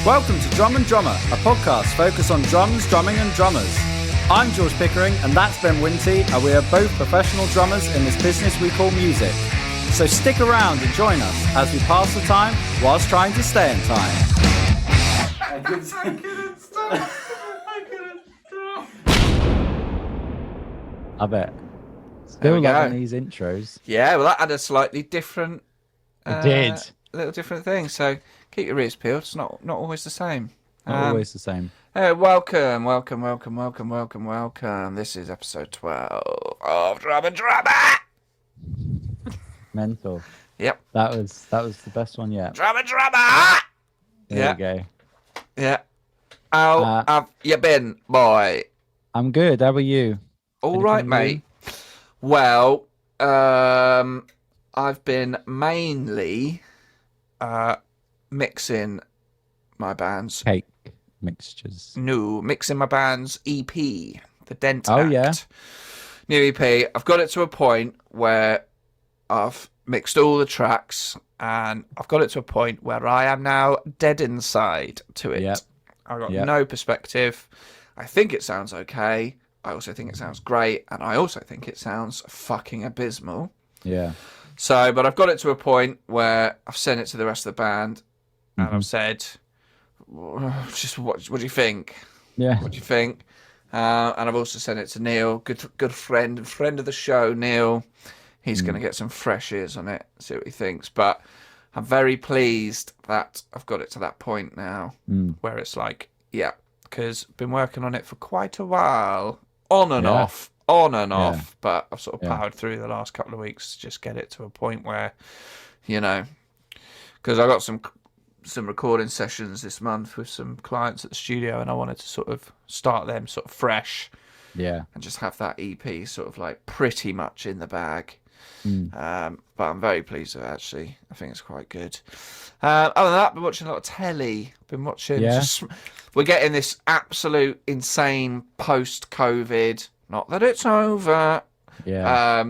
Welcome to Drum and Drummer, a podcast focused on drums, drumming and drummers. I'm George Pickering and that's Ben Winty, and we are both professional drummers in this business we call music. So stick around and join us as we pass the time whilst trying to stay in time. I couldn't stop. I bet. Still loving these intros. Yeah, well, that had a slightly different. It did. Little different thing. So keep your ears peeled. It's not always the same. Not always the same. Welcome. This is episode 12 of Drum and Drummer. Mental. Yep. That was the best one yet. Drum and Drummer. There we go. Yeah. How have you been, boy? I'm good. How are you? All right, mate. Well, I've been mainly mixing my band's cake mixtures. No, mixing my band's EP, the Dent Oh, Act. yeah. New EP. I've got it to a point where I've mixed all the tracks, and I've got it to a point where I am now dead inside to it. Yep. I've got no perspective. I think it sounds okay. I also think it sounds great, and I also think it sounds fucking abysmal. Yeah. So, but I've got it to a point where I've sent it to the rest of the band, and I've said, just what do you think? Yeah. What do you think? And I've also sent it to Neil, good friend of the show, Neil. He's going to get some fresh ears on it, see what he thinks. But I'm very pleased that I've got it to that point now, where it's like, yeah, because I've been working on it for quite a while, on and off. But I've sort of powered through the last couple of weeks to just get it to a point where, because I got some recording sessions this month with some clients at the studio, and I wanted to sort of start them sort of fresh, and just have that EP sort of like pretty much in the bag. But I'm very pleased with it, actually. I think it's quite good. Other than that, I've been watching a lot of telly. Been watching. We're getting this absolute insane post-COVID. Not that it's over. Yeah.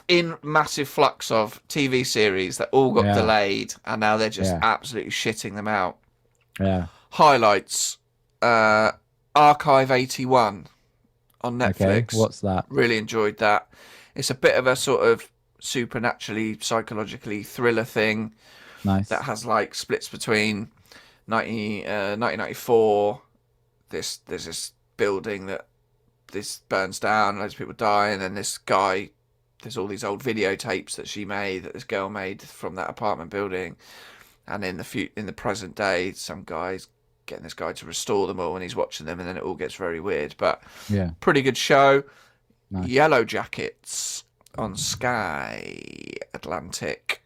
In massive flux of TV series that all got delayed, and now they're just absolutely shitting them out. Yeah. Highlights. Archive 81 on Netflix. Okay. What's that? Really enjoyed that. It's a bit of a sort of supernaturally, psychologically thriller thing. Nice. That has like splits between 1994. There's this building that this burns down, loads of people die, and then this guy, there's all these old videotapes that this girl made from that apartment building, and in the present day, some guy's getting this guy to restore them all, and he's watching them, and then it all gets very weird. But pretty good show. Nice. Yellow Jackets on Sky Atlantic.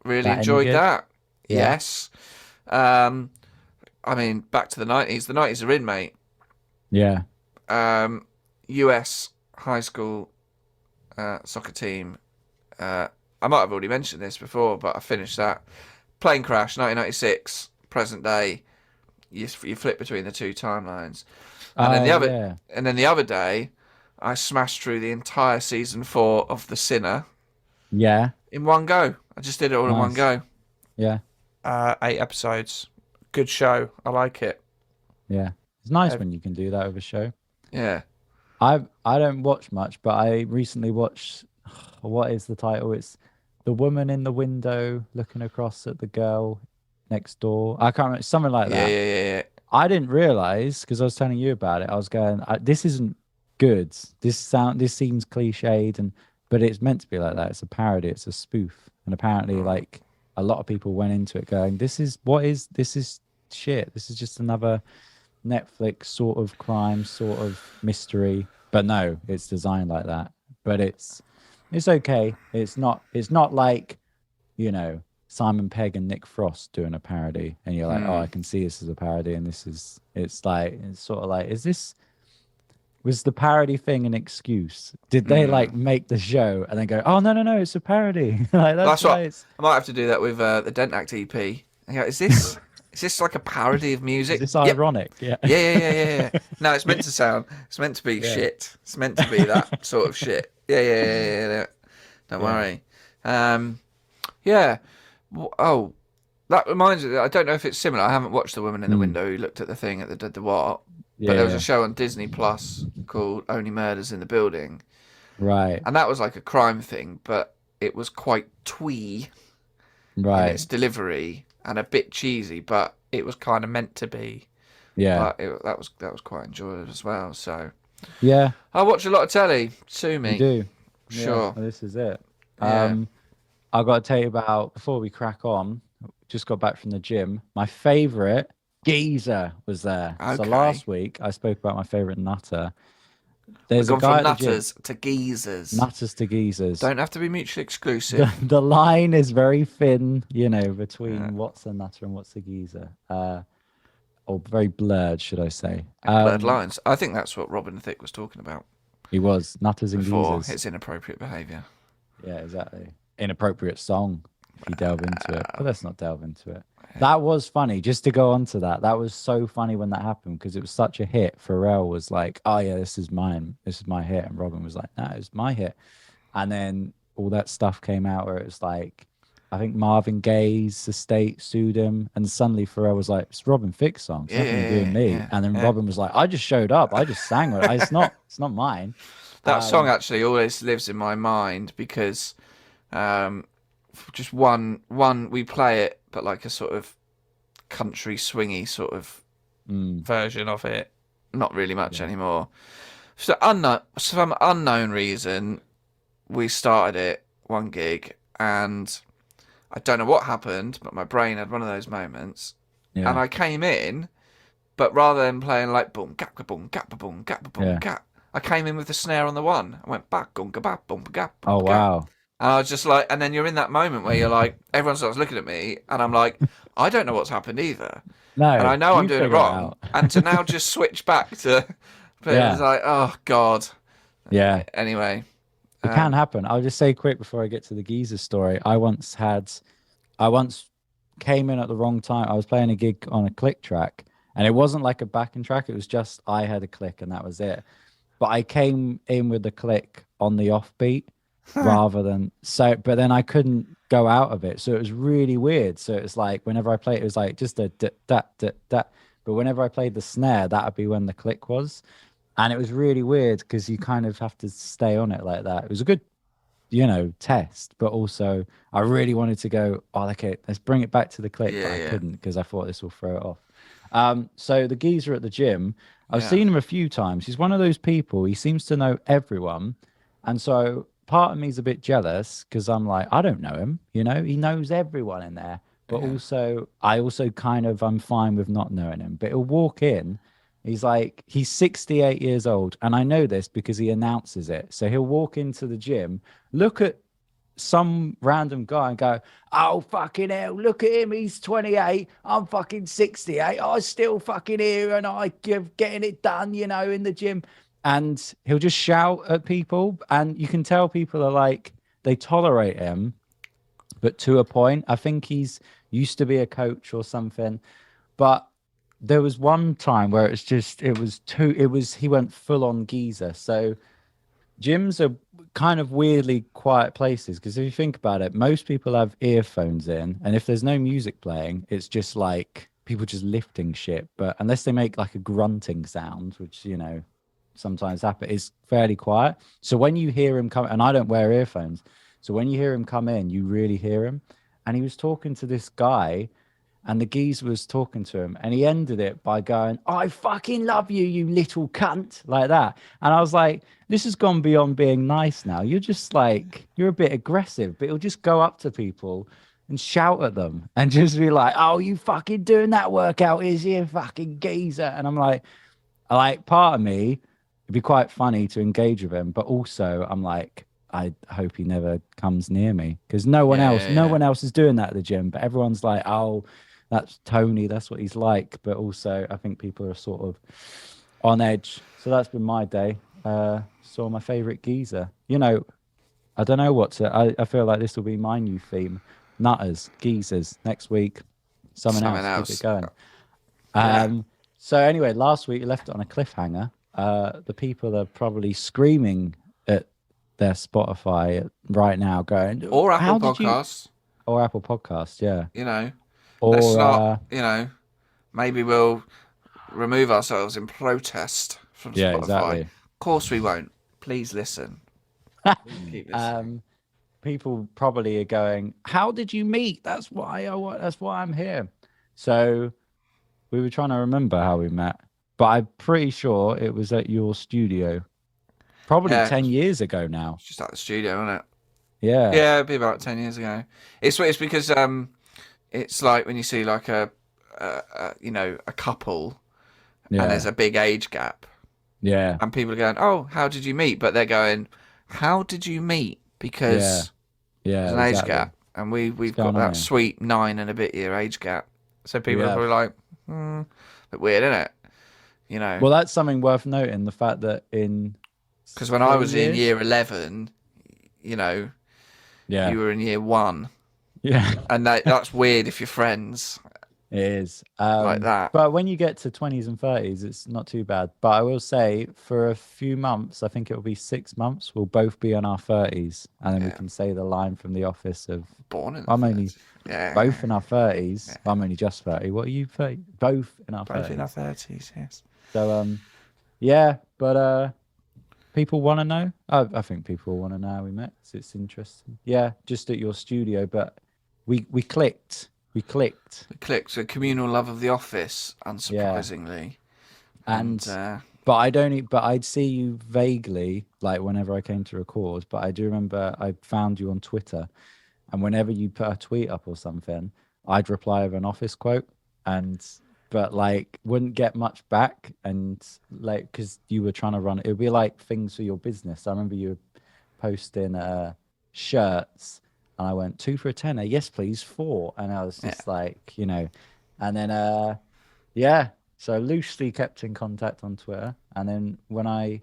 Really enjoyed that. Yeah. Yes. I mean, back to the 90s. The 90s are in, mate. Yeah. US high school soccer team. I might have already mentioned this before, but I finished that. Plane crash, 1996, present day. You flip between the two timelines. And then the other day, I smashed through the entire season 4 of The Sinner. Yeah. In one go. I just did it all in one go. Yeah. 8 episodes. Good show. I like it. Yeah. It's nice when you can do that with a show. Yeah. I don't watch much, but I recently watched, what is the title? It's The Woman in the Window Looking Across at the Girl Next Door. I can't remember. Something like that. Yeah. I didn't realize, because I was telling you about it, I was going, this isn't good. This seems cliched, but it's meant to be like that. It's a parody. It's a spoof. And apparently, like, a lot of people went into it going, this is shit. This is just another Netflix sort of crime, sort of mystery. But no, it's designed like that. But it's okay. It's not like, Simon Pegg and Nick Frost doing a parody, and you're like, I can see this as a parody, and it's sort of like, was the parody thing an excuse? Did they like make the show and then go, oh no, it's a parody? Like, that's why what I might have to do that with the Dent Act EP. And go, is this like a parody of music? Is this ironic? Yeah. Yeah. No, it's meant to be shit. It's meant to be that sort of shit. Yeah. Don't worry. Yeah. Oh, That reminds me. I don't know if it's similar. I haven't watched The Woman in the Window who looked at the thing at the what. Yeah, But there was a show on Disney Plus called Only Murders in the Building, right, and that was like a crime thing, but it was quite twee in right, its delivery and a bit cheesy, but it was kind of meant to be. yeah, But that was quite enjoyable as well. So yeah. I watch a lot of telly. Sue me. You do. Yeah, Sure. well, this is it. Yeah. I got to tell you about, before we crack on, just got back from the gym. My favorite geezer was there. So Okay. last week I spoke about my favorite nutter. We've There's a gone guy from at the gym. nutters to geezers. Nutters to geezers. Don't have to be mutually exclusive. The line is very thin, between what's a nutter and what's a geezer. Or very blurred, should I say. Blurred lines. I think that's what Robin Thicke was talking about He was nutters and before geezers. his inappropriate behaviour. Yeah, exactly. Inappropriate song if you delve into it. But let's not delve into it. That was funny. Just to go on to that, that was so funny when that happened because it was such a hit. Pharrell was like, "Oh yeah, this is mine. This is my hit," and Robin was like, "No, it's my hit." And then all that stuff came out where it was like, I think Marvin Gaye's estate sued him, and suddenly Pharrell was like, "It's Robin Thicke's song. It's nothing to do with me." And then Robin was like, "I just showed up. I just sang it. It's not mine." That song actually always lives in my mind because just one we play it, but like a sort of country swingy sort of version of it. Not really much anymore. So some unknown reason, we started it one gig, and I don't know what happened, but my brain had one of those moments, and I came in, but rather than playing like boom gap boom gap boom gap boom gap, I came in with the snare on the one. I went back gunga bap boom gap. Oh wow. And I was just like, and then you're in that moment where you're like, everyone starts looking at me, and I'm like, I don't know what's happened either. No, and I know I'm doing it figure wrong. And to now just switch back to, but it was like, oh God. Yeah. Anyway. It can happen. I'll just say quick before I get to the geezer story. I once came in at the wrong time. I was playing a gig on a click track, and it wasn't like a backing track. It was just I had a click and that was it. But I came in with the click on the offbeat rather than but then I couldn't go out of it. So it was really weird. So it's like whenever I played, it was like just a that. But whenever I played the snare, that would be when the click was. And it was really weird because you kind of have to stay on it like that. It was a good, test, but also I really wanted to go, okay, let's bring it back to the click, but I couldn't because I thought this will throw it off. So the geezer at the gym, I've seen him a few times. He's one of those people, he seems to know everyone. And so part of me is a bit jealous because I'm like, I don't know him, he knows everyone in there. But also, I'm fine with not knowing him. But he'll walk in. He's 68 years old. And I know this because he announces it. So he'll walk into the gym, look at some random guy and go, "Oh, fucking hell, look at him. He's 28. I'm fucking 68. I'm still fucking here and I give getting it done, in the gym." And he'll just shout at people. And you can tell people are like, they tolerate him, but to a point. I think he's used to be a coach or something. But there was one time where he went full on geezer. So gyms are kind of weirdly quiet places because if you think about it, most people have earphones in, and if there's no music playing, it's just like people just lifting shit. But unless they make like a grunting sound, which sometimes happen, it's fairly quiet. So when you hear him come, and I don't wear earphones, so when you hear him come in, you really hear him. And he was talking to this guy, and the geezer was talking to him, and he ended it by going, "I fucking love you, you little cunt," like that. And I was like, this has gone beyond being nice now. You're just like, you're a bit aggressive, but he'll just go up to people and shout at them and just be like, "Oh, you fucking doing that workout, is you fucking geezer?" And I'm like, part of me, it'd be quite funny to engage with him, but also I'm like, I hope he never comes near me because no one else is doing that at the gym, but everyone's like, "Oh, that's Tony, that's what he's like." But also I think people are sort of on edge. So that's been my day. Saw my favorite geezer. I don't know I feel like this will be my new theme. Nutters, geezers. Next week, someone else. Keep it going. So anyway, last week you left it on a cliffhanger. The people are probably screaming at their Spotify right now going, or Apple Podcasts. Or Apple Podcasts, yeah. let's Or not, maybe we'll remove ourselves in protest from yeah, Spotify. exactly. Of course we won't. Please listen. Please keep listening. People probably are going, "How did you meet? That's why that's why I'm here." So we were trying to remember how we met, but I'm pretty sure it was at your studio, probably Yeah, 10 years ago now. it's just at the studio, isn't it? Yeah, Yeah, it'd be about 10 years ago. It's because it's like when you see like a couple and there's yeah, a big age gap, yeah, and people are going, "Oh, how did you meet?" But they're going, "How did you meet?" yeah, Because there's yeah, an age exactly. gap, and What's we've got going on that here? sweet 9 and a bit year age gap. So We people are have. probably like, bit weird, isn't it? You know, Well, that's something worth noting. The fact that in because when I 3 was in years, year 11, you know, yeah, you were in year 1, yeah, and that's weird if you're friends it is. like that. But when you get to 20s and 30s, it's not too bad. But I will say, for a few months, I think it will be 6 months, we'll both be on our 30s, and then we Yeah. can say the line from The Office of, Born in the I'm only 30s. Yeah. both in our 30s. I'm only just 30. What are you, 30? Both in our Both in our 30s. 30s, yes. So, yeah, but people want to know. I think people want to know how we met. So it's interesting. Yeah, just at your studio, but we clicked. We clicked. We clicked a communal love of The Office, Yeah. unsurprisingly. And And but I don't but I'd see you vaguely, like whenever I came to record, but I do remember I found you on Twitter, and whenever you put a tweet up or something, I'd reply with an Office quote, and but like wouldn't get much back, and like because you were trying to run it would be like things for your business. I remember you were posting shirts, and I went 2 for a tenner, yes please, 4, and I was yeah. just like, and then yeah, so loosely kept in contact on Twitter, and then when I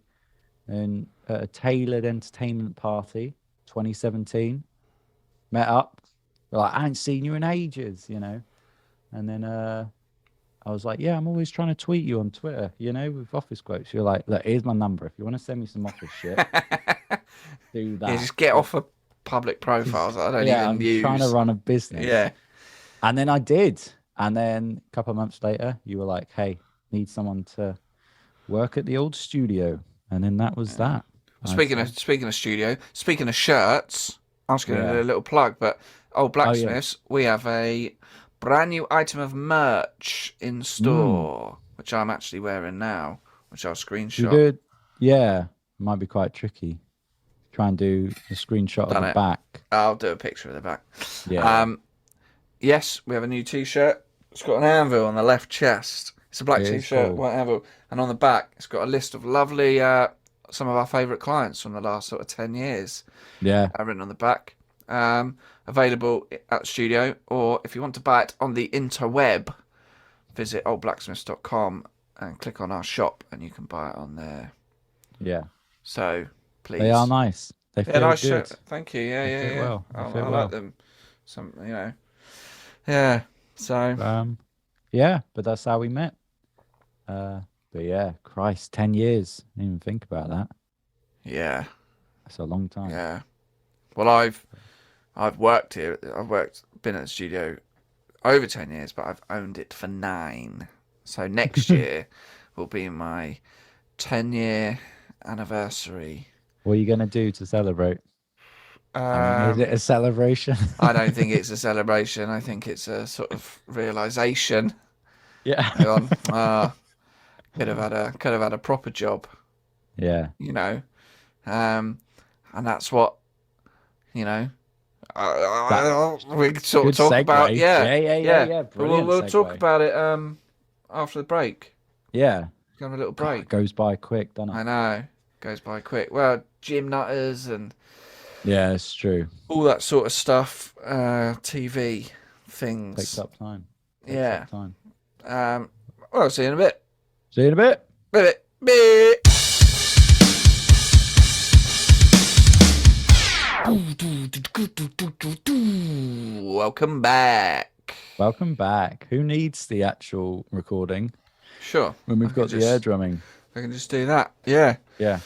at a tailored entertainment party 2017 met up. We're like, I ain't seen you in ages. And then I was like, yeah, I'm always trying to tweet you on Twitter, with office quotes. You're like, look, here's my number. If you want to send me some office shit, do that. Yeah, just get off of public profiles that I don't even I'm use. trying to run a business. Yeah. And then I did. And then a couple of months later, you were like, hey, need someone to work at the old studio. And then that was that. Speaking of studio, speaking of shirts, I'm just going to Yeah. do a little plug, but yeah. Blacksmiths, we have a brand new item of merch in store, which I'm actually wearing now, which I'll screenshot. You did, yeah, might be quite tricky. Try and do a screenshot of the back. I'll do a picture of the back. Yeah. Yes, we have a new T-shirt. It's got an anvil on the left chest. It's a black T-shirt, cool. white anvil, and on the back, it's got a list of lovely, some of our favourite clients from the last sort of 10 years. Yeah. Written on the back. Available at the studio, or if you want to buy it on the interweb, visit oldblacksmiths.com and click on our shop, and you can buy it on there. Yeah. So please, They are nice. They feel nice good. shirt. Thank you. Yeah, They fit well. I like them. Yeah. So. Yeah, but that's how we met. But yeah, Christ, 10 years. I didn't even think about that. Yeah. That's a long time. Yeah. Well, I've worked here. Been at the studio over 10 years, but I've owned it for 9. So next year will be my 10-year anniversary. What are you going to do to celebrate? Is it a celebration? I don't think it's a celebration. I think it's a sort of realization. Yeah. Could have had a proper job. Yeah. And that's what, we sort of Good talk segue. about. Yeah. We'll talk about it after the break. Yeah. Have a little break. It goes by quick, doesn't it? I know. Goes by quick. Well, gym nutters and yeah, it's true. all that sort of stuff. TV things. Takes up time. Yeah. Up time. Well, I'll see you in a bit. See you in a bit. Bit. Welcome back. Welcome back. Who needs the actual recording? Sure. When we've got the air drumming. I can just do that. Yeah. Yeah.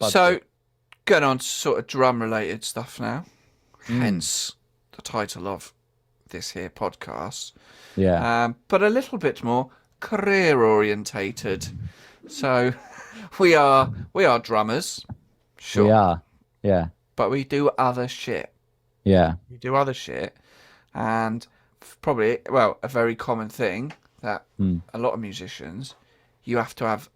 So, going on to sort of drum related stuff now. Hence the title of this here podcast, Yeah. but a little bit more career orientated. So we are drummers, sure, We are. Yeah. but we do other shit. Yeah. We do other shit, and probably, well, a very common thing that a lot of musicians, you have to have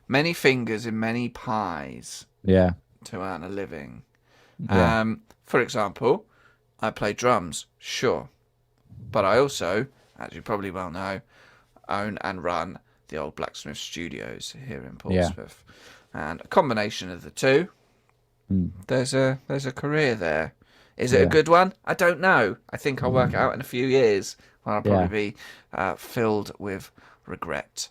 many fingers in many pies Yeah. to earn a living. Yeah. For example, I play drums, sure, but I also, as you probably well know, own and run the old Blacksmith Studios here in Portsmouth, and a combination of the two, there's a career there. Is it a good one? I don't know. I think I'll work it out in a few years when I'll probably be filled with regret.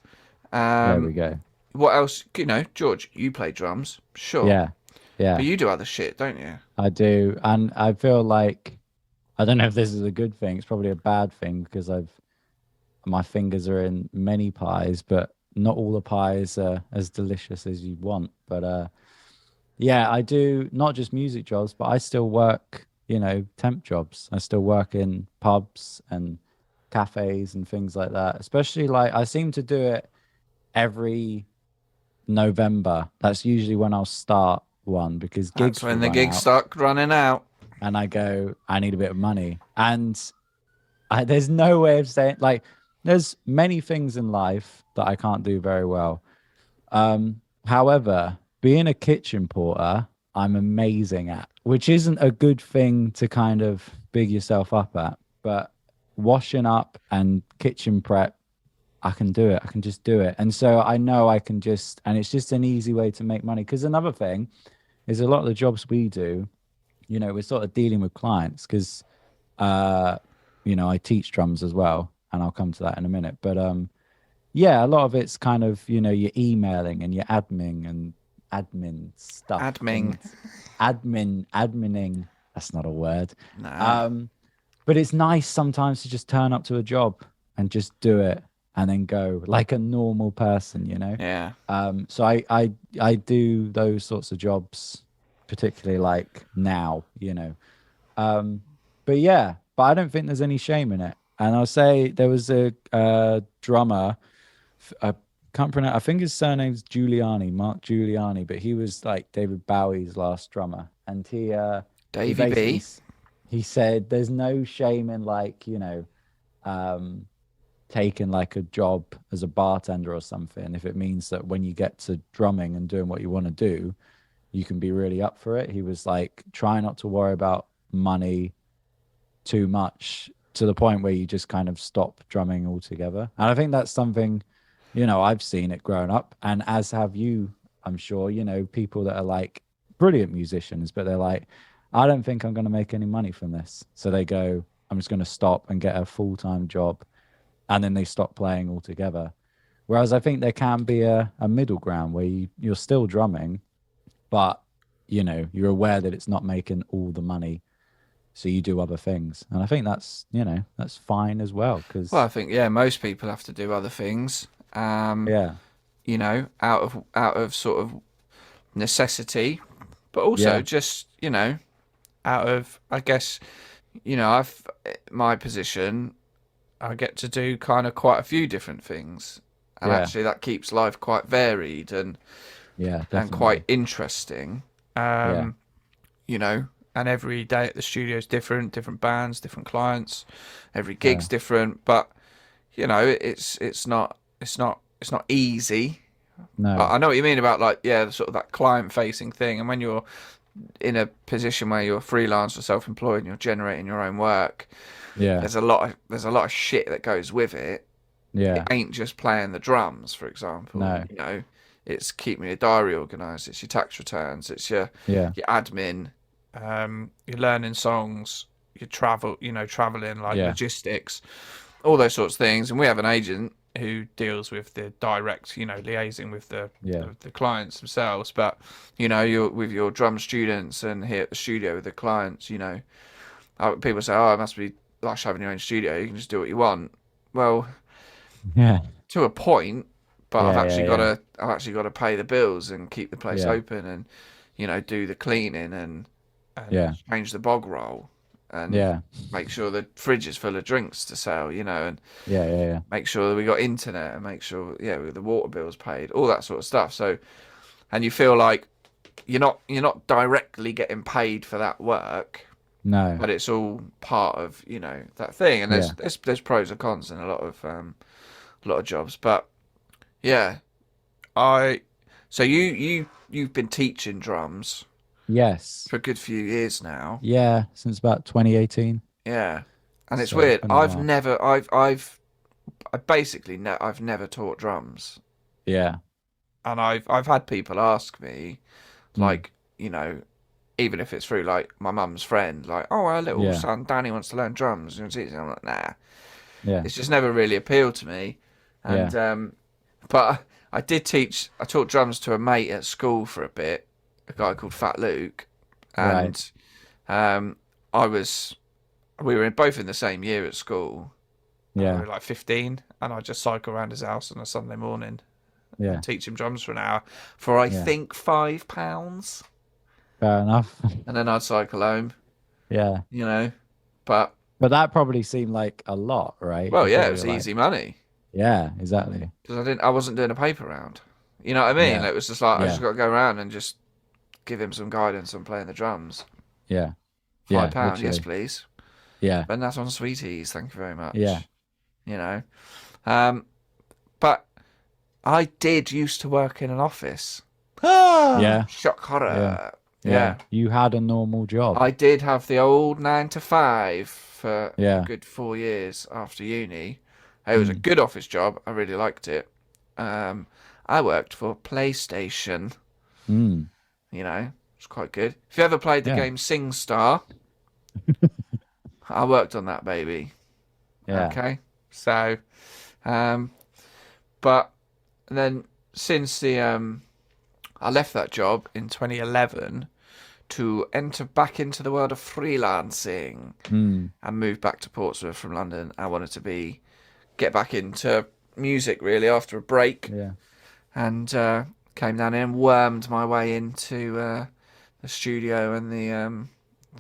There we go. What else? You know, George, you play drums, sure. Yeah. Yeah. But you do other shit, don't you? I do. And I feel like, I don't know if this is a good thing. It's probably a bad thing because my fingers are in many pies, but not all the pies are as delicious as you want. But yeah, I do not just music jobs, but I still work, temp jobs. I still work in pubs and cafes and things like that. Especially like I seem to do it every November. That's usually when I'll start one because gigs That's when the run gigs out, start running out. and I go, I need a bit of money. And there's no way of saying, like, there's many things in life that I can't do very well. However, being a kitchen porter, I'm amazing at, which isn't a good thing to kind of big yourself up at. But washing up and kitchen prep, I can do it. I can just do it. And so I know I can just, and it's just an easy way to make money. Because another thing is a lot of the jobs we do, we're sort of dealing with clients because, I teach drums as well. And I'll come to that in a minute. But yeah, a lot of it's kind of, you're emailing and you're admin stuff. Admining. That's not a word. No. But it's nice sometimes to just turn up to a job and just do it and then go like a normal person, Yeah. So I do those sorts of jobs, particularly like now, but yeah, but I don't think there's any shame in it. And I'll say there was a drummer, I can't pronounce, I think his surname's Mark Giuliani, but he was like David Bowie's last drummer. And he Davey B. He said there's no shame in like, taking like a job as a bartender or something, if it means that when you get to drumming and doing what you want to do, you can be really up for it. He was like, try not to worry about money too much to the point where you just kind of stop drumming altogether. And I think that's something, I've seen it growing up, and as have you, I'm sure, people that are like brilliant musicians, but they're like, I don't think I'm going to make any money from this. So they go, I'm just going to stop and get a full-time job. And then they stop playing altogether. Whereas I think there can be a middle ground where you're still drumming, but, you're aware that it's not making all the money. So you do other things. And I think that's, that's fine as well. Well, I think, yeah, most people have to do other things. Yeah. Out of sort of necessity, but also just, out of, I guess, my position, I get to do kind of quite a few different things, and actually that keeps life quite varied and quite interesting. And every day at the studio is different bands, different clients, every gig's different. But it's not easy. No, But I know what you mean about like sort of that client facing thing, and when you're in a position where you're freelance or self-employed and you're generating your own work. Yeah. There's a lot of shit that goes with it. Yeah. It ain't just playing the drums, for example. No. It's keeping your diary organised, it's your tax returns, it's your admin, you're learning songs, you travelling like logistics, all those sorts of things. And we have an agent who deals with the direct, liaising with the clients themselves. But, you're with your drum students and here at the studio with the clients, people say, oh, it must be lush having your own studio, you can just do what you want. Well, to a point, but I've actually got to pay the bills and keep the place open and do the cleaning and change the bog roll. and Yeah. make sure the fridge is full of drinks to sell, you know, and Yeah. make sure that we got internet and make sure, the water bill's paid, all that sort of stuff. So, and you feel like you're not directly getting paid for that work, No. but it's all part of, that thing. And Yeah. there's pros and cons in a lot of jobs. But yeah, I so you've been teaching drums Yes. for a good few years now. Yeah. Since about 2018. Yeah, and it's So it's weird. been a I've while. never, I've never taught drums, Yeah. and I've had people ask me, Mm. like, even if it's through like my mum's friend, like, oh, our little Yeah. son Danny wants to learn drums, and I'm like, nah, Yeah. it's just never really appealed to me, and but I taught drums to a mate at school for a bit, a guy called Fat Luke, and we were both in the same year at school. We Yeah. were like 15, and I just cycle around his house on a Sunday morning Yeah. and teach him drums for an hour for I think £5, Fair enough. and then I'd cycle home, Yeah. But that probably seemed like a lot, right? well, You're yeah, it probably was like, easy money Yeah, exactly. because I wasn't doing a paper round. You know what I mean? Yeah. Like, it was just like I Yeah. just got to go around and just give him some guidance on playing the drums. Yeah. £5, yes, literally. please. Yeah. And that's on Sweeties. Thank you very much. Yeah. But I did used to work in an office. Yeah. Shock horror. Yeah. You had a normal job. I did have the old 9 to 5 for Yeah. a good 4 years after uni. It was a good office job. I really liked it. I worked for PlayStation. Mm. It's quite good. If you ever played the Yeah. game SingStar, I worked on that baby. Yeah. Okay. So, but then since I left that job in 2011 to enter back into the world of freelancing Mm. and move back to Portsmouth from London. I wanted to get back into music really after a break, Yeah. and came down here and wormed my way into the studio and the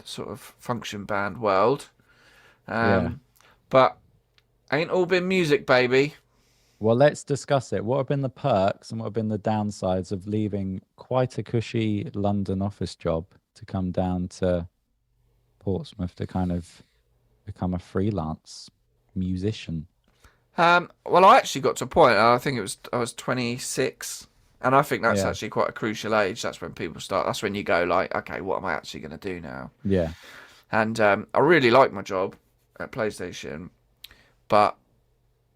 sort of function band world. But ain't all been music, baby. Well, let's discuss it. What have been the perks and what have been the downsides of leaving quite a cushy London office job to come down to Portsmouth to kind of become a freelance musician? Well, I actually got to a point, I think I was 26, and I think that's Yeah. actually quite a crucial age. That's when people start. That's when you go like, okay, what am I actually going to do now? Yeah. And I really liked my job at PlayStation, but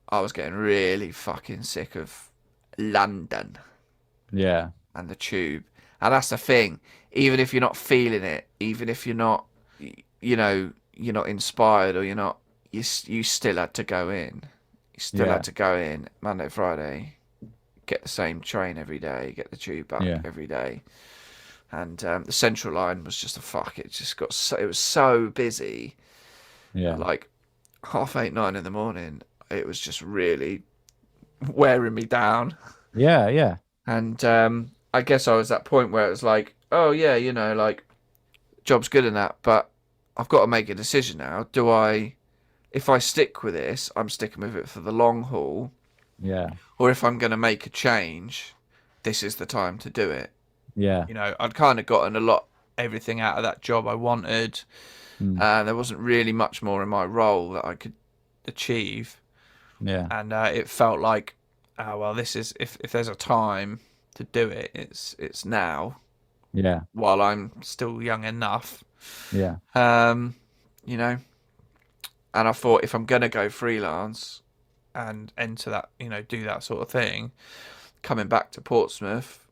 I was getting really fucking sick of London Yeah. and the tube. And that's the thing. Even if you're not feeling it, even if you're not, you're not inspired, or you still had to go in. You still Yeah. had to go in Monday, Friday, get the same train every day, get the tube back every day. And the Central Line was just it just got it was so busy. Yeah. Like 8:30, 9 in the morning, it was just really wearing me down. Yeah. Yeah. And I guess I was at that point where it was like, oh yeah, like, job's good and that, but I've got to make a decision now. If I stick with this, I'm sticking with it for the long haul, Yeah. or if I'm going to make a change, this is the time to do it. Yeah. I'd kind of gotten everything out of that job I wanted. There wasn't really much more in my role that I could achieve. Yeah. And it felt like, oh, well, this is, if there's a time to do it, it's now, Yeah. while I'm still young enough. Yeah. And I thought, if I'm going to go freelance and enter that, do that sort of thing, coming back to Portsmouth,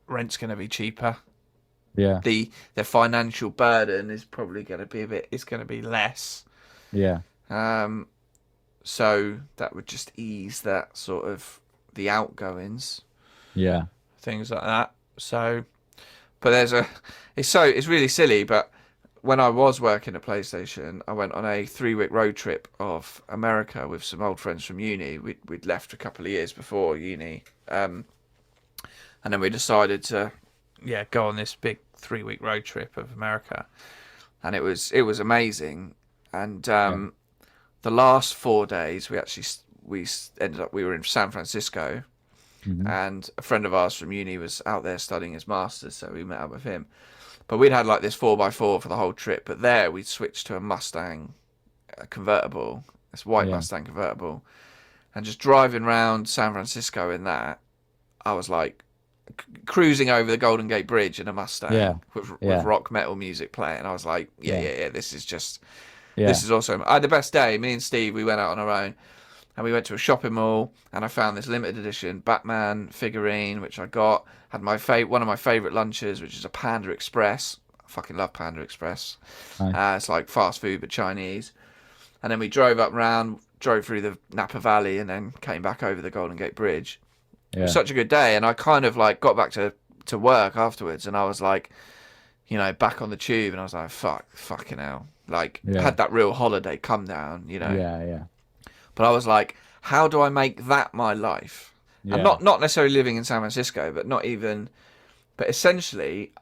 rent's going to be cheaper. Yeah. The financial burden is probably going to be it's going to be less. Yeah. So that would just ease that sort of the outgoings, Yeah. things like that. So, but it's really silly, but when I was working at PlayStation, I went on a 3-week road trip of America with some old friends from uni. We'd left a couple of years before uni, and then we decided to go on this big 3-week road trip of America. and it was amazing. And the last 4 days, we ended up, we were in San Francisco, and a friend of ours from uni was out there studying his masters, so we met up with him. But we'd had like this 4x4 for the whole trip. But there we switched to a Mustang convertible, this white Mustang convertible, and just driving around San Francisco in that, I was like cruising over the Golden Gate Bridge in a Mustang with rock metal music playing. I was like, this is just, this is awesome. I had the best day. Me and Steve, we went out on our own. And we went to a shopping mall, and I found this limited edition Batman figurine, which I got. Had one of my favourite lunches, which is a Panda Express. I fucking love Panda Express. Nice. It's like fast food but Chinese. And then we drove through the Napa Valley, and then came back over the Golden Gate Bridge. It was such a good day, and I kind of like got back to work afterwards, and I was like, you know, back on the tube, and I was like, fucking hell. Like, had that real holiday come down, you know. Yeah. But I was like, how do I make that my life? Yeah. And not necessarily living in San Francisco, but essentially,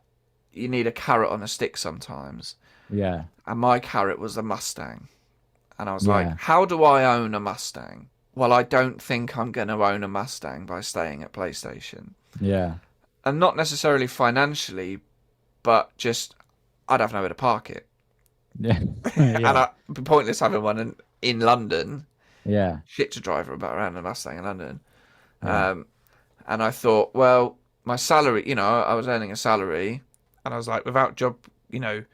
you need a carrot on a stick sometimes. Yeah. And my carrot was the Mustang. And I was like, how do I own a Mustang? Well, I don't think I'm going to own a Mustang by staying at PlayStation. Yeah. And not necessarily financially, but just, I'd have nowhere to park it. Yeah. And it'd be pointless having one in London. Yeah. Shit to drive around a Mustang in London. And I thought, well, my salary, you know, I was earning a salary, and I was like, without job, you know,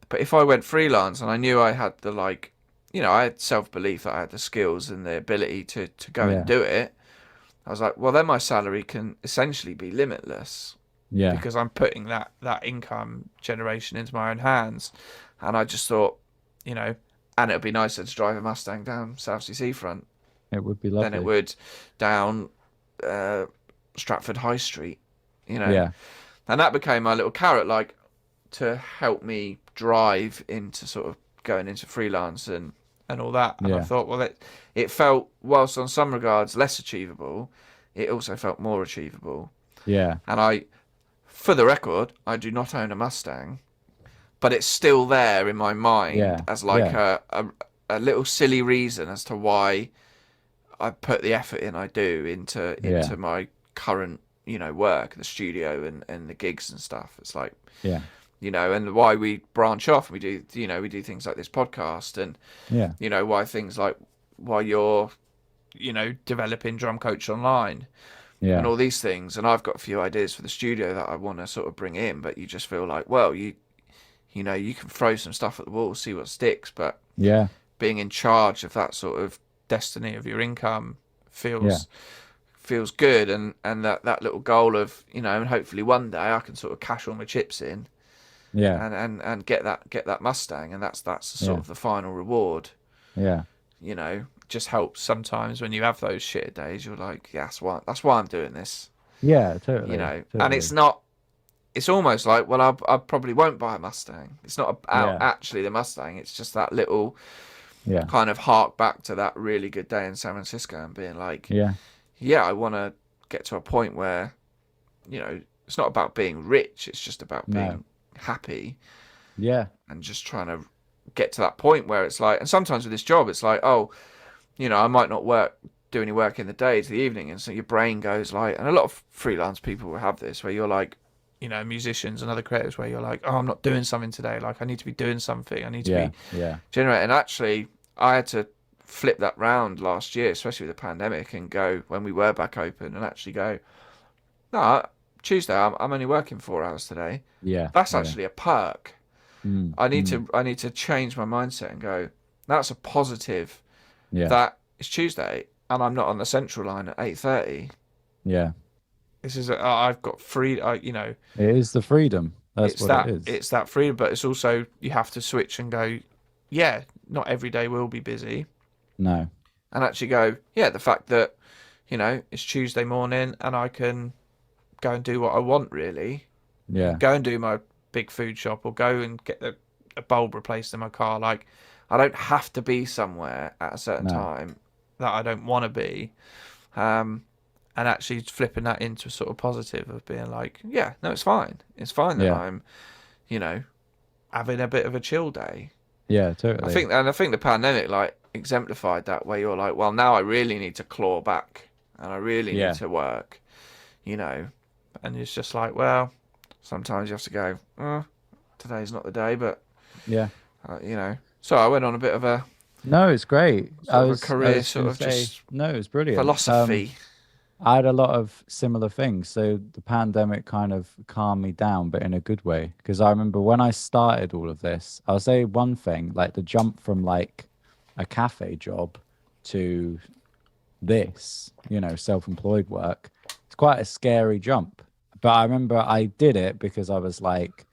but if I went freelance and I knew I had the, like, you know, I had self-belief that I had the skills and the ability to go and do it, I was like, well, then my salary can essentially be limitless. Yeah. Because I'm putting that income generation into my own hands. And I just thought, you know, and it would be nicer to drive a Mustang down South Sea Seafront. It would be lovely. Than it would down Stratford High Street, you know. Yeah. And that became my little carrot, like, to help me drive into sort of going into freelance and all that. And I thought, well, it felt, whilst on some regards less achievable, it also felt more achievable. Yeah. And for the record, I do not own a Mustang, but it's still there in my mind as like a little silly reason as to why I put the effort I do into my current, you know, work, the studio and the gigs and stuff. It's like, you know, and why we branch off and we do things like this podcast, and you know, why you're, you know, developing Drum Coach Online. Yeah. And all these things. And I've got a few ideas for the studio that I want to sort of bring in, but you just feel like, well, you know, you can throw some stuff at the wall, see what sticks, but being in charge of that sort of destiny of your income feels good, and that little goal of, you know, and hopefully one day I can sort of cash all my chips in and get that Mustang, and that's sort of the final reward. You know, just helps sometimes when you have those shit days. You're like, that's why I'm doing this. Yeah, totally. You know, and it's almost like, well, I probably won't buy a Mustang. It's not about actually the Mustang. It's just that little kind of hark back to that really good day in San Francisco and being like, I want to get to a point where, you know, it's not about being rich. It's just about being happy. Yeah. And just trying to get to that point where it's like, and sometimes with this job, it's like, oh, you know, I might not do any work in the day to the evening, and so your brain goes like, and a lot of freelance people will have this, where you're like, you know, musicians and other creators, where you're like, oh, I'm not doing something today, like I need to be doing something, I need to be generating. And actually, I had to flip that round last year, especially with the pandemic, and go, when we were back open, and actually go, no, Tuesday I'm only working 4 hours today. That's actually a perk. I need to change my mindset and go, that's a positive. That it's Tuesday and I'm not on the central line at 8:30. This is I've got free. You know, it is the freedom. That's what it is. It's that freedom, but it's also, you have to switch and go, not every day will be busy. No. And actually go, the fact that, you know, it's Tuesday morning and I can go and do what I want, really. Go and do my big food shop, or go and get a bulb replaced in my car. Like, I don't have to be somewhere at a certain time that I don't want to be. And actually flipping that into a sort of positive of being like, no, it's fine. It's fine that I'm, you know, having a bit of a chill day. Yeah, totally. I think the pandemic like exemplified that, where you're like, well, now I really need to claw back and I really need Yeah. to work, you know. And it's just like, well, sometimes you have to go, today's not the day, but Yeah. you know. So I went on a bit of a No, it's great. sort of a I career was sort gonna of say, just no, it's brilliant. philosophy. I had a lot of similar things. So the pandemic kind of calmed me down, but in a good way. Because I remember when I started all of this, I'll say one thing, like the jump from like a cafe job to this, self-employed work, it's quite a scary jump. But I remember I did it because I was like,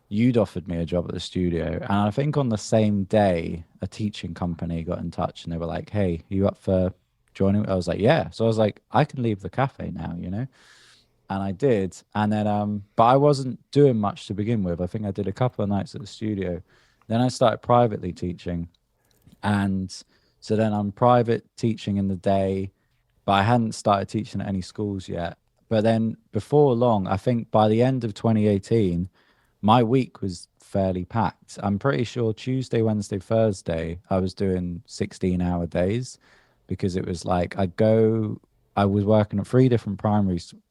you'd offered me a job at the studio. And I think on the same day, a teaching company got in touch and they were like, hey, you up for joining? I was like, yeah. So I was like, I can leave the cafe now. And I did. And then, but I wasn't doing much to begin with. I think I did a couple of nights at the studio. Then I started privately teaching. And so then I'm private teaching in the day, but I hadn't started teaching at any schools yet. But then before long, I think by the end of 2018, my week was fairly packed. I'm pretty sure Tuesday, Wednesday, Thursday, I was doing 16-hour days because it was like I was working at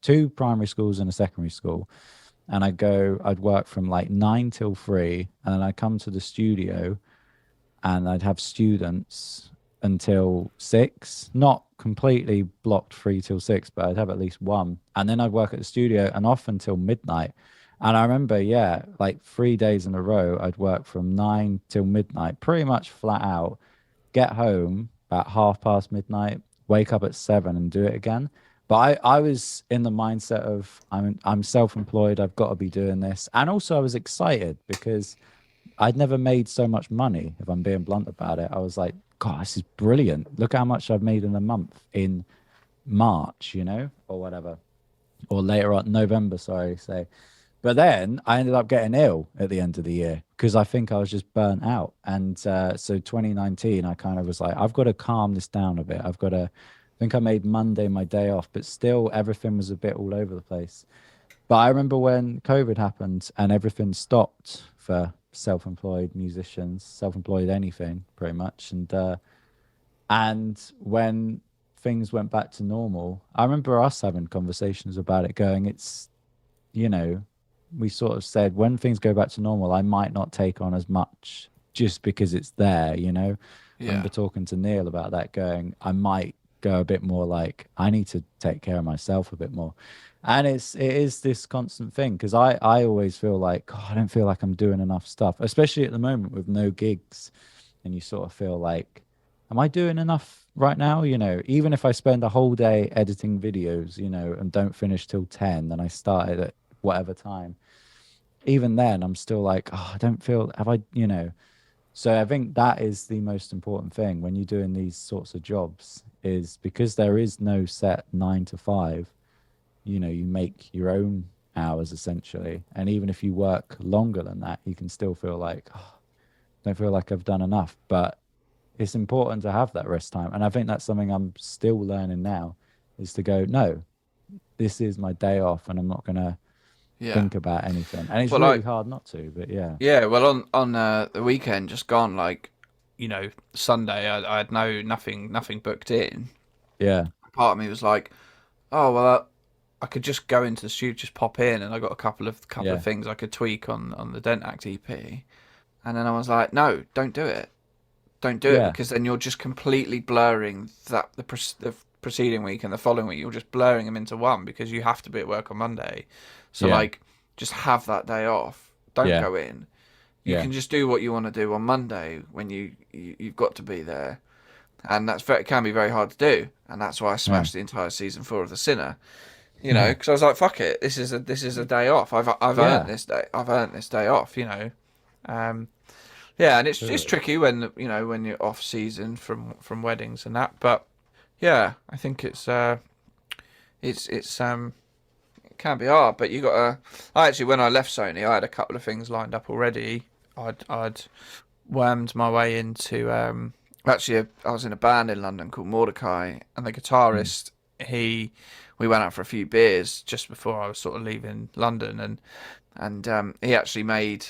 two primary schools and a secondary school. And I'd work from like 9 till 3, and then I'd come to the studio and I'd have students until 6, not completely blocked 3 till 6, but I'd have at least one. And then I'd work at the studio and off until midnight. And I remember, yeah, like 3 days in a row, I'd work from 9 till midnight, pretty much flat out, get home at midnight, wake up at 7 and do it again. But I was in the mindset of I'm self-employed, I've got to be doing this. And also I was excited because I'd never made so much money, if I'm being blunt about it. I was like, God, this is brilliant. Look how much I've made in a month in March, or whatever. Or later on, November, sorry, say. But then I ended up getting ill at the end of the year because I think I was just burnt out. And so 2019, I kind of was like, I've got to calm this down a bit. I think I made Monday my day off, but still everything was a bit all over the place. But I remember when COVID happened and everything stopped for self-employed musicians, self-employed anything pretty much. And when things went back to normal, I remember us having conversations about it going, we sort of said when things go back to normal, I might not take on as much just because it's there, I remember talking to Neil about that going, I might go a bit more like, I need to take care of myself a bit more. And it is this constant thing because I always feel like, I don't feel like I'm doing enough stuff, especially at the moment with no gigs. And you sort of feel like, am I doing enough right now? Even if I spend a whole day editing videos, and don't finish till 10, then I started at whatever time. Even then, I'm still like, I don't feel, have I. So I think that is the most important thing when you're doing these sorts of jobs is because there is no set 9 to 5, you make your own hours essentially. And even if you work longer than that, you can still feel like, don't feel like I've done enough. But it's important to have that rest time. And I think that's something I'm still learning now is to go, no, this is my day off and I'm not going to think about anything. And it's really hard not to, but yeah. Yeah, well, on the weekend just gone, like, Sunday, I had nothing booked in. Yeah. Part of me was like, oh, well, I could just go into the studio, just pop in, and I got a couple of things I could tweak on the Dent Act EP. And then I was like, no, don't do it. Don't do it because then you're just completely blurring the preceding week and the following week. You're just blurring them into one because you have to be at work on Monday. So like, just have that day off. Don't go in. You can just do what you want to do on Monday when you've got to be there, and it can be very hard to do. And that's why I smashed the entire season 4 of The Sinner. Because I was like, fuck it, this is a day off. I've earned this day. I've earned this day off. And it's tricky when when you're off season from weddings and that. But yeah, I think it can be hard. But you got to. Actually, when I left Sony, I had a couple of things lined up already. I'd wormed my way into. Actually, I was in a band in London called Mordecai, and the guitarist we went out for a few beers just before I was sort of leaving London, and he actually made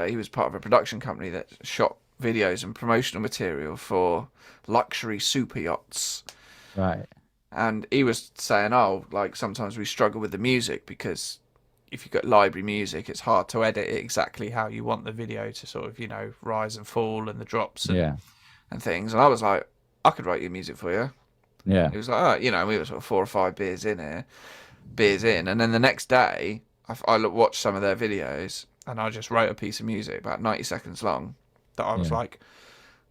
he was part of a production company that shot videos and promotional material for luxury super yachts. Right. And he was saying, oh, like sometimes we struggle with the music because if you've got library music, it's hard to edit it exactly how you want the video to sort of, rise and fall and the drops and things. And I was like, I could write your music for you. Yeah. He was like, oh, we were sort of 4 or 5 beers in. And then the next day, I watched some of their videos and I just wrote a piece of music about 90 seconds long that I was like,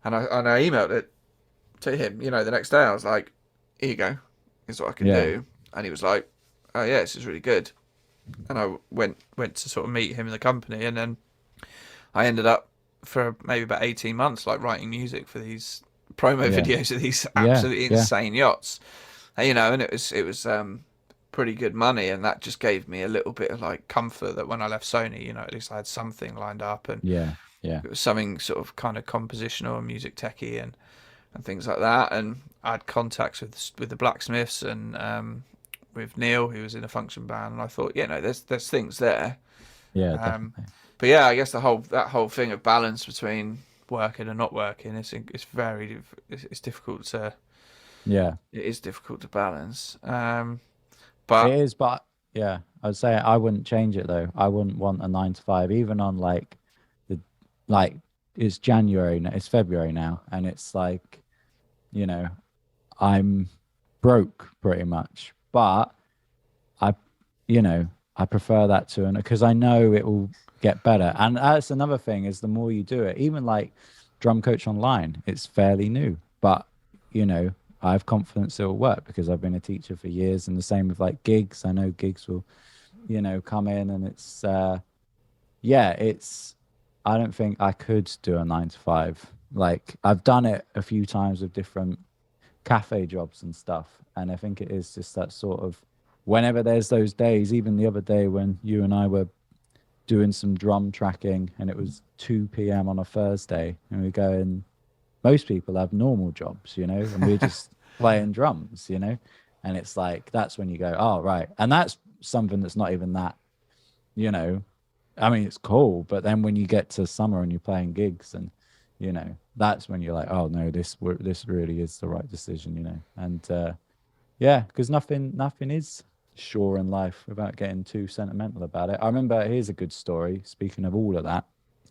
and I emailed it to him, the next day. I was like, here you go. Here's what I can do. And he was like, oh yeah, this is really good. And I went to sort of meet him in the company, and then I ended up for maybe about 18 months like writing music for these promo videos of these absolutely insane yachts. And it was pretty good money, and that just gave me a little bit of like comfort that when I left Sony, at least I had something lined up, and it was something sort of kind of compositional and music techie and things like that. And I had contacts with the Blacksmiths and with Neil, who was in a function band, and I thought, there's things there. Yeah, definitely. But yeah, I guess that whole thing of balance between working and not working it's difficult to it is difficult to balance. But it is, but yeah, I would say I wouldn't change it though. I wouldn't want a 9 to 5, even on it's January, it's February now, and it's like, I'm broke pretty much, but I prefer that to, because I know it will get better. And that's another thing, is the more you do it, even like Drum Coach Online, it's fairly new, but I have confidence it will work because I've been a teacher for years. And the same with like gigs. I know gigs will, come in, and it's, I don't think I could do a 9 to 5. Like I've done it a few times with different cafe jobs and stuff. And I think it is just that sort of, whenever there's those days, even the other day when you and I were doing some drum tracking and it was 2 p.m. on a Thursday, and we're going, most people have normal jobs, and we're just playing drums, and it's like, that's when you go, oh, right. And that's something that's not even that, I mean, it's cool, but then when you get to summer and you're playing gigs, and that's when you're like, oh no, this really is the right decision, and because nothing is sure in life, without getting too sentimental about it. I remember, here's a good story, speaking of all of that.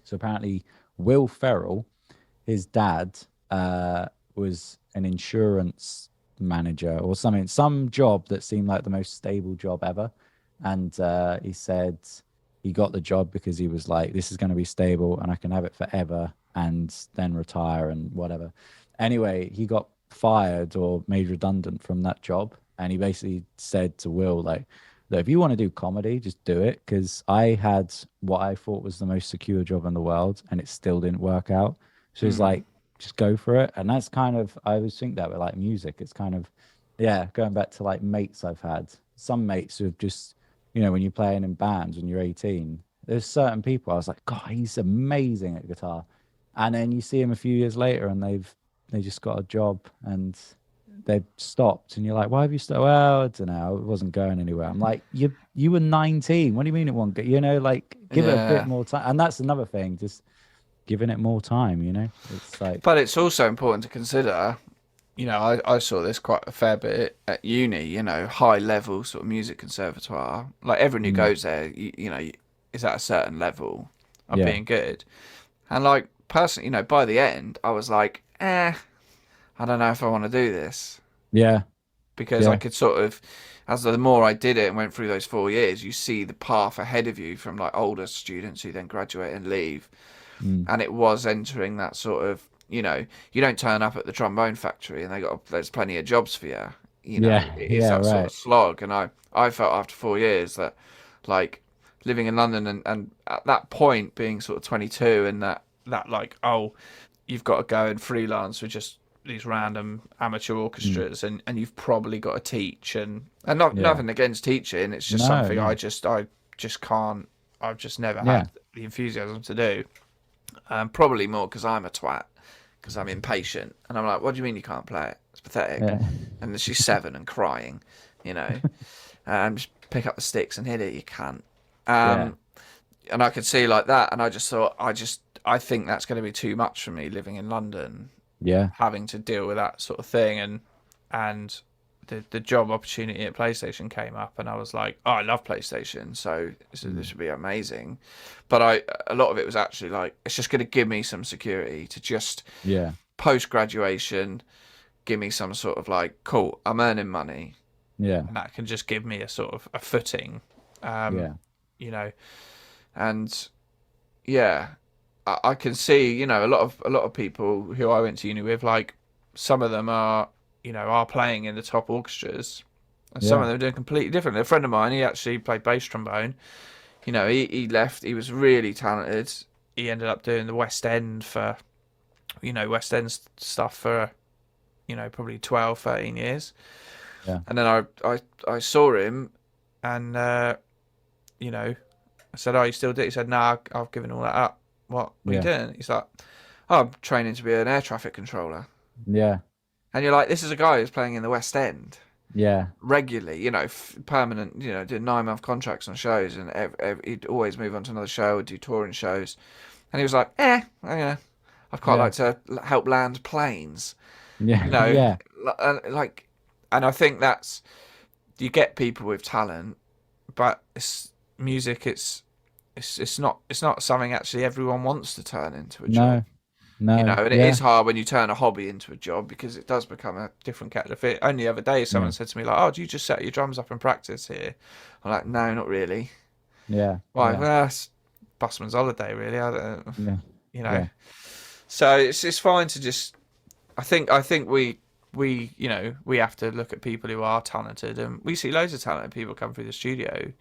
So apparently Will Ferrell, his dad, was an insurance manager or something, some job that seemed like the most stable job ever. And he said he got the job because he was like, this is going to be stable and I can have it forever and then retire and whatever. Anyway, he got fired or made redundant from that job. And he basically said to Will, like, look, if you want to do comedy, just do it. Because I had what I thought was the most secure job in the world and it still didn't work out. So he's like, just go for it. And that's kind of, I always think that with like music, it's kind of, going back to like mates I've had. Some mates who have just, when you're playing in bands when you're 18, there's certain people I was like, God, he's amazing at guitar. And then you see him a few years later and they just got a job and they've stopped, and you're like, why have you stopped? Well, I don't know, it wasn't going anywhere. I'm like, you were 19. What do you mean it won't get? Like, give it a bit more time. And that's another thing, just giving it more time. It's like, but it's also important to consider. I saw this quite a fair bit at uni. High level sort of music conservatoire. Like everyone who goes there, is at a certain level of being good. And like personally, by the end, I was like, I don't know if I want to do this. Yeah. Because I could sort of, as the more I did it and went through those 4 years, you see the path ahead of you from like older students who then graduate and leave. And it was entering that sort of, you don't turn up at the trombone factory and there's plenty of jobs for you. It's that sort of slog. And I felt after 4 years that like living in London and at that point being sort of 22 and that like, oh, you've got to go and freelance with just these random amateur orchestras and you've probably got to teach and nothing against teaching, it's just something I just can't, I've just never had the enthusiasm to do, probably more because I'm a twat, because I'm impatient and I'm like, what do you mean you can't play it? It's pathetic. And then she's 7 and crying, just pick up the sticks and hit it, you can't. and I could see like that, and I just thought, I think that's going to be too much for me living in London, Yeah. having to deal with that sort of thing, and the job opportunity at PlayStation came up, and I was like, oh, I love PlayStation, so this would be amazing. But a lot of it was actually like, it's just going to give me some security to just Yeah. post graduation, give me some sort of like, cool, I'm earning money, Yeah. and that can just give me a sort of a footing, Yeah. you know, and yeah, I can see, you know, a lot of people who I went to uni with, like some of them are, you know, are playing in the top orchestras, and some of Yeah. them are doing completely different. A friend of mine, he actually played bass trombone. You know, he left. He was really talented. He ended up doing the West End for, you know, West End stuff for, you know, probably 12, 13 years. Yeah. And then I saw him, and you know, I said, "Oh, you still do it?" He said, "Nah, I've given all that up." What are you Yeah. doing? He's like, "Oh, I'm training to be an air traffic controller." Yeah. And you're like, this is a guy who's playing in the West End Yeah. regularly, you know, permanent, you know, doing 9-month contracts on shows, and he'd always move on to another show or do touring shows. And he was like, yeah, I'd quite Yeah. like to help land planes, Yeah. you know, Yeah. like, and I think that's, you get people with talent, but it's music. It's not something actually everyone wants to turn into a job. No. You know, No. and it Yeah. is hard when you turn a hobby into a job, because it does become a different kettle of fish. Only the other day, someone Yeah. said to me like, "Oh, do you just set your drums up and practice here?" I'm like, "No, not really." Yeah. Why? Yeah. Well, it's busman's holiday, really. I don't, Yeah. you know. Yeah. So it's fine to just. I think we you know, we have to look at people who are talented, and we see loads of talented people come through the studio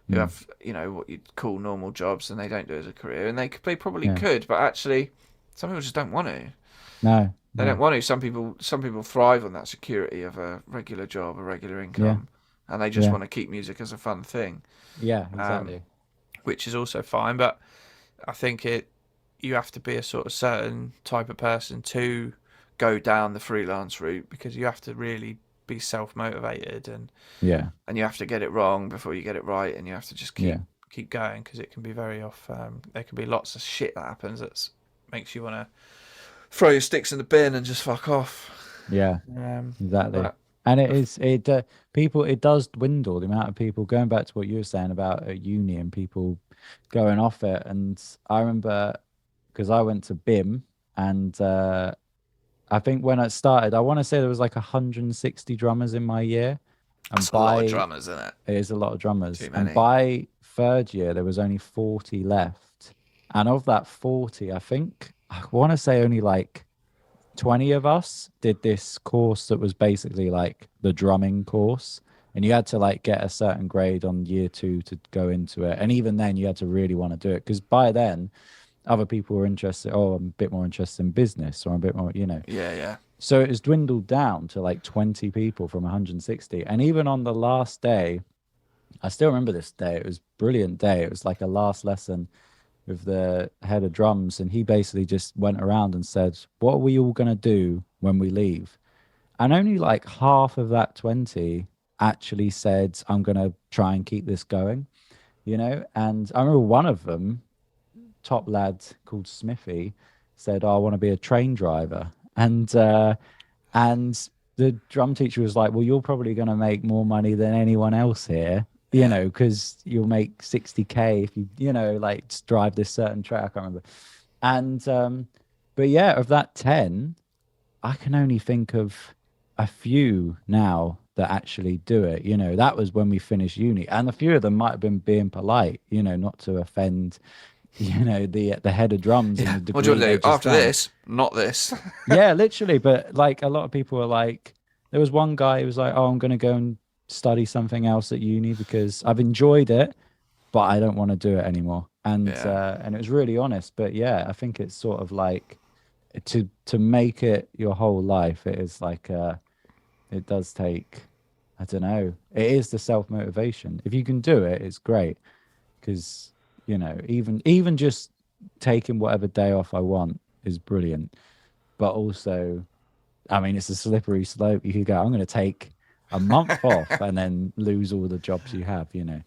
who Mm. have, you know, what you'd call normal jobs, and they don't do it as a career, and they probably Yeah. could, but actually some people just don't want to. No. They don't No. want to. Some people thrive on that security of a regular job, a regular Yeah. income, and they just Yeah. want to keep music as a fun thing, Yeah. Exactly. which is also fine. But I think you have to be a sort of certain type of person to go down the freelance route, because you have to really be self motivated, Yeah. and you have to get it wrong before you get it right, and you have to just Yeah. keep going, because it can be very off. There can be lots of shit that happens that makes you want to throw your sticks in the bin and just fuck off. Yeah. Exactly. But And people, it does dwindle the amount of people going back to what you were saying about uni and people going off it. And I remember because I went to BIM, and I think when I started, I want to say there was like 160 drummers in my year. And that's a lot of by drummers, isn't it? it is a lot of drummers. Too And many. by third year, there was only 40 left. And of that 40, I think I want to say only like 20 of us did this course that was basically like the drumming course. And you had to like get a certain grade on year 2 to go into it. And even then, you had to really want to do it, because by then, other people were interested. Oh, I'm a bit more interested in business, or I'm a bit more, you know. Yeah. So it was dwindled down to like 20 people from 160. And even on the last day, I still remember this day. It was a brilliant day. It was like a last lesson with the head of drums, and he basically just went around and said, "What are we all going to do when we leave?" And only like half of that 20 actually said, "I'm going to try and keep this going," you know. And I remember one of them, top lad called Smithy, said, "Oh, I want to be a train driver." And the drum teacher was like, "Well, you're probably going to make more money than anyone else here, you Yeah. know, because you'll make 60K if you know, like drive this certain track." I can't remember. And but yeah, of that 10, I can only think of a few now that actually do it. You know, that was when we finished uni, and a few of them might have been being polite, you know, not to offend, you know, the head of drums and Yeah. the What do you degree want to they do just after done. this? Not this. Yeah, literally. But like a lot of people are like, there was one guy who was like, "Oh, I'm going to go and study something else at uni because I've enjoyed it, but I don't want to do it anymore." Yeah. And it was really honest. But yeah, I think it's sort of like to make it your whole life. It is like it does take, I don't know. It is the self motivation. If you can do it, it's great, because you know, even just taking whatever day off I want is brilliant. But also, I mean, it's a slippery slope. You could go, "I'm going to take a month off," and then lose all the jobs you have, you know.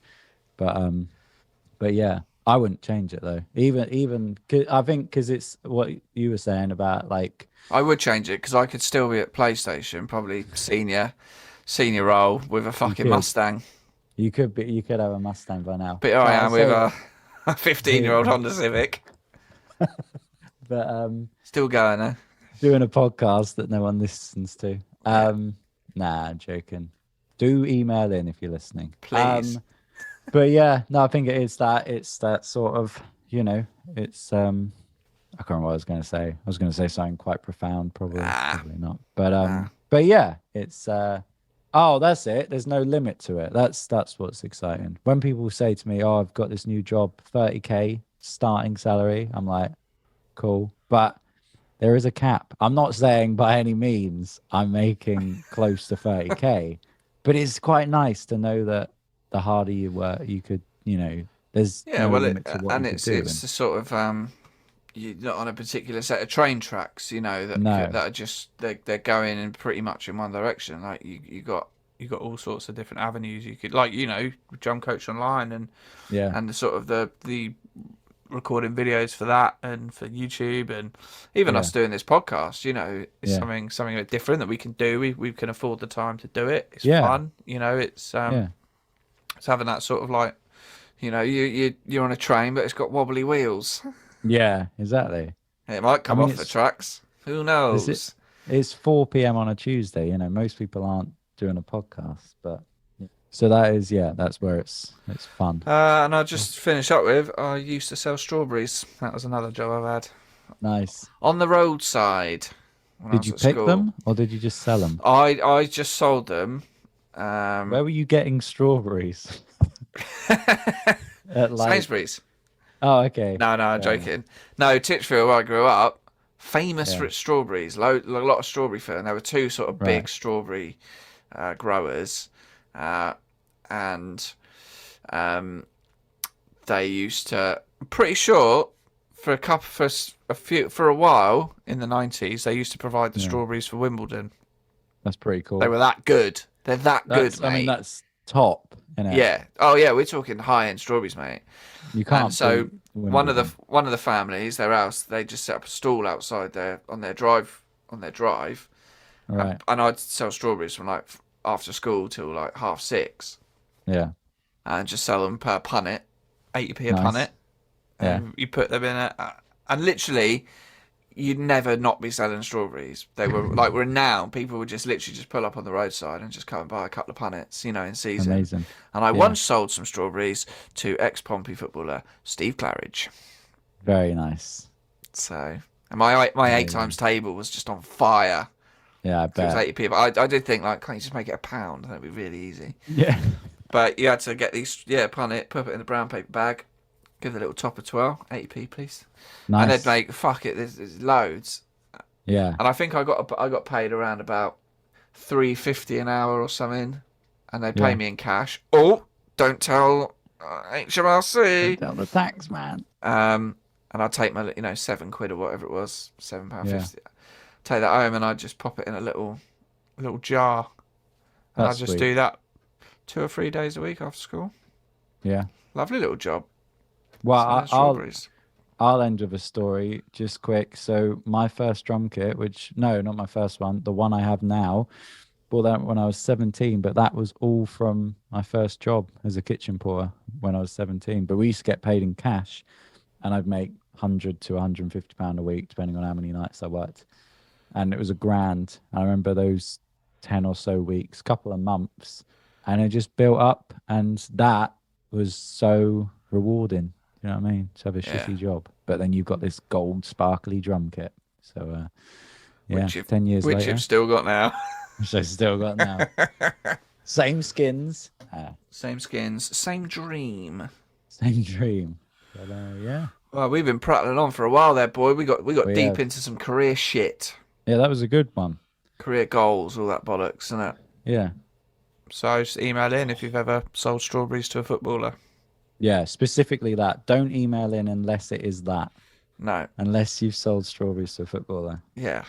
But yeah, I wouldn't change it though. Even I think because it's what you were saying about like I would change it because I could still be at PlayStation, probably senior role with a you fucking could Mustang. you could have a Mustang by now. But here But I I'll am with say, a 15-year-old Honda Civic. but Still going, eh? doing a podcast that no one listens to. Nah, I'm joking. Do email in if you're listening. Please. But yeah, no, I think it's that sort of, it's I can't remember what I was going to say. I was going to say something quite profound, probably not. But yeah, it's oh, that's it. There's no limit to it. That's what's exciting. When people say to me, "Oh, I've got this new job, 30K starting salary," I'm like, "Cool," but there is a cap. I'm not saying by any means I'm making close to 30K, but it's quite nice to know that the harder you work, you could, there's no limit to what you could do. It's the sort of you're not on a particular set of train tracks, that are just they're going in pretty much in one direction. Like you got all sorts of different avenues. You could Drum Coach Online and the sort of the recording videos for that and for YouTube and even us doing this podcast. It's something a bit different that we can do. We can afford the time to do it. It's fun. It's having that sort of like, you're on a train, but it's got wobbly wheels. Yeah, exactly. It might come off the tracks. Who knows? It's 4 p.m. on a Tuesday. Most people aren't doing a podcast, but so that's where it's fun. And I'll just finish up with, I used to sell strawberries. That was another job I've had. Nice. On the roadside. Did you pick them or did you just sell them? I just sold them. Where were you getting strawberries? At Sainsbury's. Oh, okay. No, I'm joking. No, Titchfield, where I grew up, famous for its strawberries. A lot of strawberry food. And there were two sort of big strawberry growers, and they used to. I'm pretty sure for a while in the 90s, they used to provide the strawberries for Wimbledon. That's pretty cool. They were that good. They're good, mate. I mean, that's top. Yeah. Oh, yeah. We're talking high-end strawberries, mate. You can't. And so one of the families, their house, they just set up a stall outside on their drive. Right. And I'd sell strawberries from like after school till like 6:30. Yeah. And just sell them per punnet, 80p a punnet. Yeah. And you put them in and literally, you'd never not be selling strawberries. They were like renowned. People would just literally just pull up on the roadside and just come and buy a couple of punnets, in season. Amazing. And I once sold some strawberries to ex-Pompey footballer Steve Claridge. Very nice. So, and my 8 times table was just on fire. Yeah, I bet. It was 80p. But I did think, like, can't you just make it £1? That'd be really easy. Yeah. But you had to get these, punnet, put it in a brown paper bag, give it a little top of 12, 80p, please. Nice. And they'd make, fuck it, there's loads. Yeah. And I think I got paid around about $3.50 an hour or something, and they pay me in cash. Oh, don't tell HMRC. Don't tell the tax man. And I'd take my, £7 or whatever it was, £7.50. Take that home and I'd just pop it in a little jar, and I'd just do that 2 or 3 days a week after school. Yeah. Lovely little job. Well, I'll end with a story just quick. So my first drum kit, not my first one, the one I have now, bought that when I was 17, but that was all from my first job as a kitchen porter when I was 17. But we used to get paid in cash, and I'd make £100 to £150 a week, depending on how many nights I worked. And it was £1,000. I remember those 10 or so weeks, couple of months, and it just built up, and that was so rewarding. You know what I mean? To have a shitty job, but then you've got this gold sparkly drum kit. So, 10 years later, which you've still got now. Which I've still got now. Same skins. Same skins. Same dream. Same dream. But yeah. Well, we've been prattling on for a while there, boy. We got deep into some career shit. Yeah, that was a good one. Career goals, all that bollocks, isn't it? Yeah. So just email in if you've ever sold strawberries to a footballer. Yeah, specifically that. Don't email in unless it is that. No. Unless you've sold strawberries to a footballer. Yeah.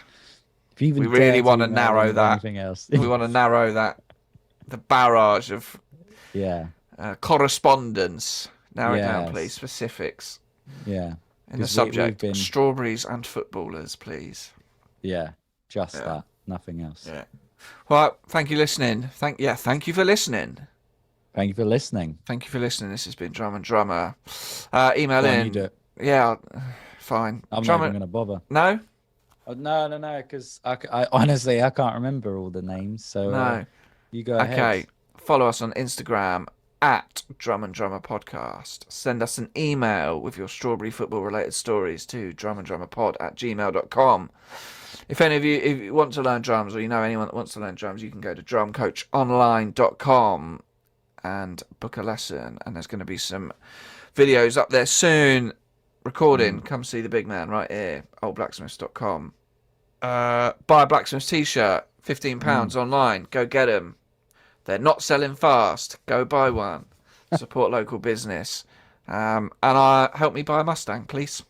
If you even we really want to narrow that. Anything else. We want to narrow that. The barrage of correspondence. Narrow it down, Yes. please. Specifics. Yeah. In the 'Cause we've subject, been- strawberries and footballers, please. Yeah. Just that. Nothing else. Yeah. Well, thank you listening. Thank you for listening. Thank you for listening. Thank you for listening. This has been Drum and Drummer. Email Go on, in. you do it. Yeah, fine. I'm Drum not and- even going to bother. No? Oh, no, because I honestly I can't remember all the names. So No. you go ahead. Okay. Follow us on Instagram at Drum and Drummer Podcast. Send us an email with your strawberry football related stories to drumanddrummerpod@gmail.com. If any of you, if you want to learn drums, or you know anyone that wants to learn drums, you can go to drumcoachonline.com and book a lesson. And there's going to be some videos up there soon. Recording. Come see the big man right here. Oldblacksmiths.com. Buy a Blacksmiths t-shirt. £15 online. Go get them. They're not selling fast. Go buy one. Support local business. And help me buy a Mustang, please.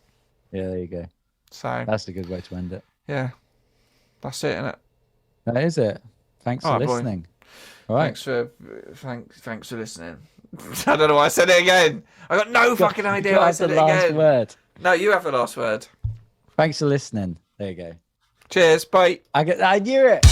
Yeah, there you go. So That's a good way to end it. yeah, that's it, innit? That is it. Thanks for All right, boy. listening. All right. Thanks for listening. I don't know why I said it again. I got no fucking idea why I said the it last again. word. No, you have the last word. Thanks for listening. There you go. Cheers. Bye. I knew it.